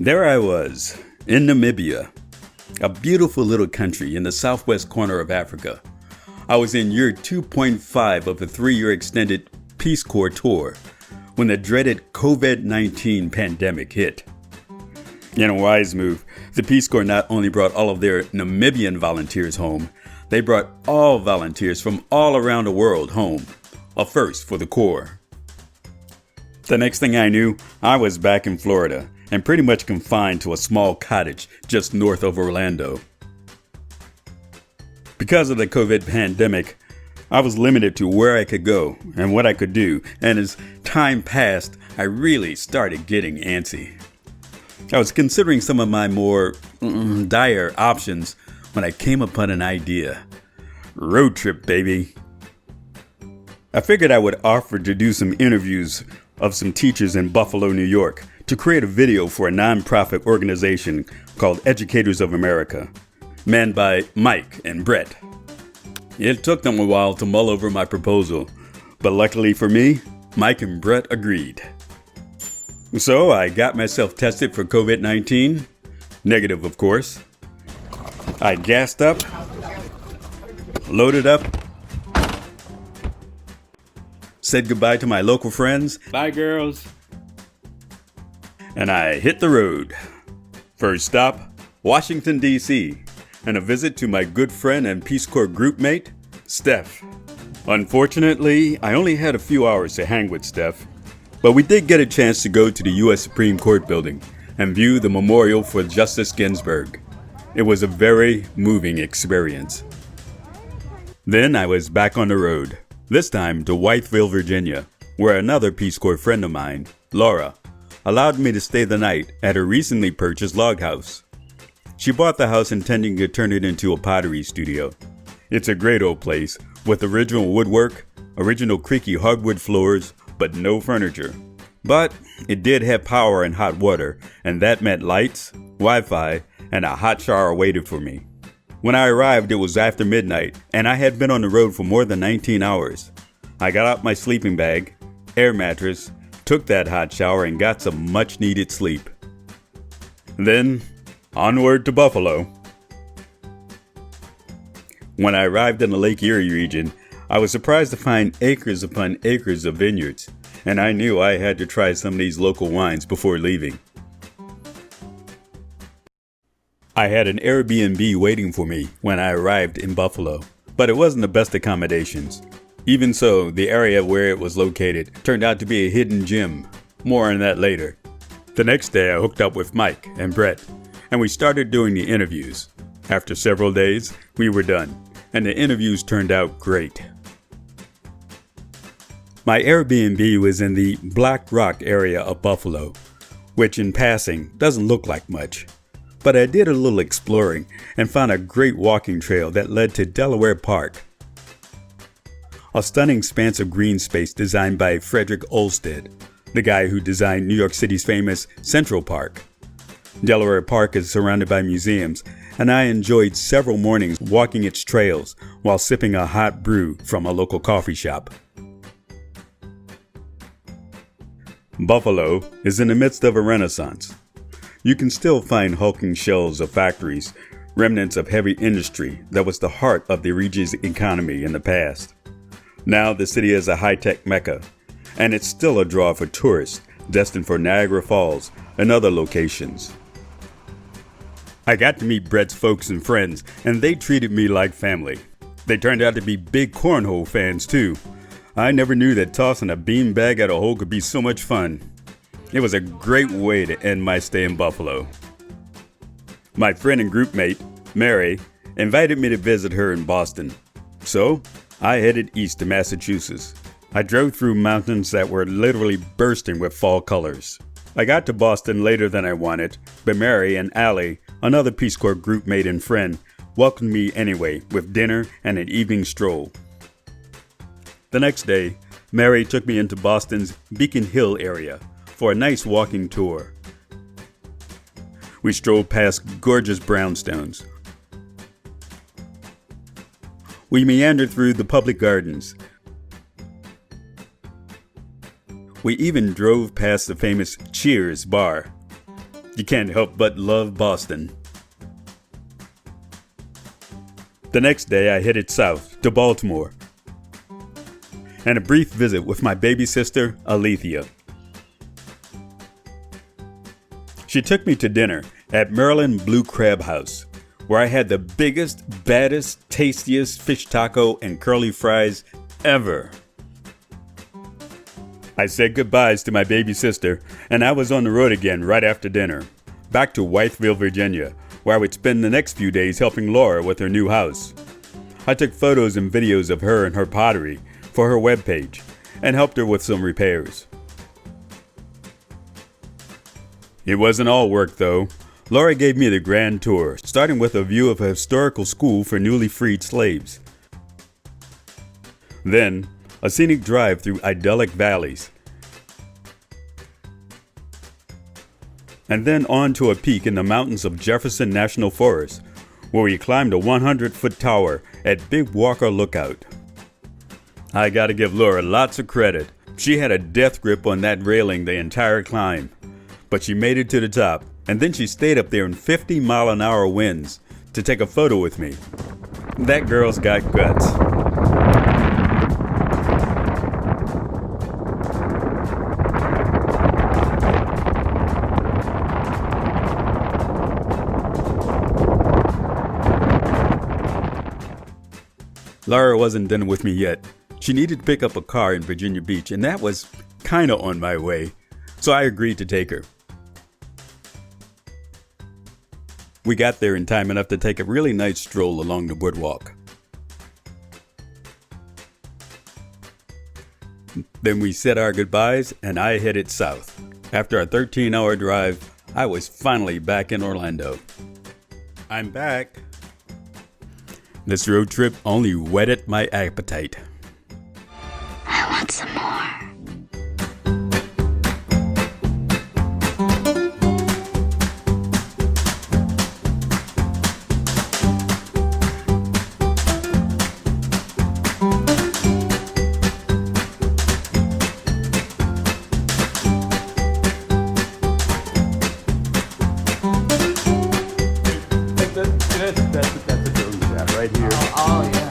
There I was, in Namibia, a beautiful little country in the southwest corner of Africa. I was in year 2.5 of a 3-year extended Peace Corps tour when the dreaded COVID-19 pandemic hit. In a wise move, the Peace Corps not only brought all of their Namibian volunteers home, they brought all volunteers from all around the world home, a first for the Corps. The next thing I knew, I was back in Florida and pretty much confined to a small cottage just north of Orlando. Because of the COVID pandemic, I was limited to where I could go and what I could do, and as time passed, I really started getting antsy. I was considering some of my more dire options when I came upon an idea. Road trip, baby. I figured I would offer to do some interviews of some teachers in Buffalo, New York, to create a video for a nonprofit organization called Educators of America, manned by Mike and Brett. It took them a while to mull over my proposal, but luckily for me, Mike and Brett agreed. So I got myself tested for COVID-19, negative of course. I gassed up, loaded up, said goodbye to my local friends. Bye, girls. And I hit the road. First stop, Washington, D.C., and a visit to my good friend and Peace Corps group mate, Steph. Unfortunately, I only had a few hours to hang with Steph, but we did get a chance to go to the U.S. Supreme Court building and view the memorial for Justice Ginsburg. It was a very moving experience. Then I was back on the road, this time to Whiteville, Virginia, where another Peace Corps friend of mine, Laura, allowed me to stay the night at her recently purchased log house. She bought the house intending to turn it into a pottery studio. It's a great old place with original woodwork, original creaky hardwood floors, but no furniture. But it did have power and hot water, and that meant lights, Wi-Fi, and a hot shower waited for me. When I arrived, it was after midnight, and I had been on the road for more than 19 hours. I got out my sleeping bag, air mattress, took that hot shower, and got some much-needed sleep. Then, onward to Buffalo. When I arrived in the Lake Erie region, I was surprised to find acres upon acres of vineyards, and I knew I had to try some of these local wines before leaving. I had an Airbnb waiting for me when I arrived in Buffalo, but it wasn't the best accommodations. Even so, the area where it was located turned out to be a hidden gem. More on that later. The next day I hooked up with Mike and Brett, and we started doing the interviews. After several days, we were done, and the interviews turned out great. My Airbnb was in the Black Rock area of Buffalo, which in passing doesn't look like much. But I did a little exploring and found a great walking trail that led to Delaware Park, a stunning expanse of green space designed by Frederick Olsted, the guy who designed New York City's famous Central Park. Delaware Park is surrounded by museums, and I enjoyed several mornings walking its trails while sipping a hot brew from a local coffee shop. Buffalo is in the midst of a renaissance. You can still find hulking shells of factories, remnants of heavy industry that was the heart of the region's economy in the past. Now the city is a high-tech mecca, and it's still a draw for tourists destined for Niagara Falls and other locations. I got to meet Brett's folks and friends, and they treated me like family. They turned out to be big cornhole fans too. I never knew that tossing a beanbag at a hole could be so much fun. It was a great way to end my stay in Buffalo. My friend and group mate, Mary, invited me to visit her in Boston. So, I headed east to Massachusetts. I drove through mountains that were literally bursting with fall colors. I got to Boston later than I wanted, but Mary and Allie, another Peace Corps group mate and friend, welcomed me anyway with dinner and an evening stroll. The next day, Mary took me into Boston's Beacon Hill area for a nice walking tour. We strolled past gorgeous brownstones. We meandered through the public gardens. We even drove past the famous Cheers bar. You can't help but love Boston. The next day, I headed south to Baltimore and a brief visit with my baby sister, Alethea. She took me to dinner at Maryland Blue Crab House, where I had the biggest, baddest, tastiest fish taco and curly fries ever. I said goodbyes to my baby sister, and I was on the road again right after dinner, back to Whiteville, Virginia, where I would spend the next few days helping Laura with her new house. I took photos and videos of her and her pottery for her webpage, and helped her with some repairs. It wasn't all work, though. Laura gave me the grand tour, starting with a view of a historical school for newly freed slaves. Then, a scenic drive through idyllic valleys. And then on to a peak in the mountains of Jefferson National Forest, where we climbed a 100-foot tower at Big Walker Lookout. I gotta give Laura lots of credit. She had a death grip on that railing the entire climb. But she made it to the top, and then she stayed up there in 50-mile-an-hour winds to take a photo with me. That girl's got guts. Laura wasn't done with me yet. She needed to pick up a car in Virginia Beach, and that was kinda on my way, so I agreed to take her. We got there in time enough to take a really nice stroll along the boardwalk. Then we said our goodbyes and I headed south. After a 13-hour drive, I was finally back in Orlando. I'm back. This road trip only whetted my appetite. I want some more. That's a drone shot right here. Oh, yeah.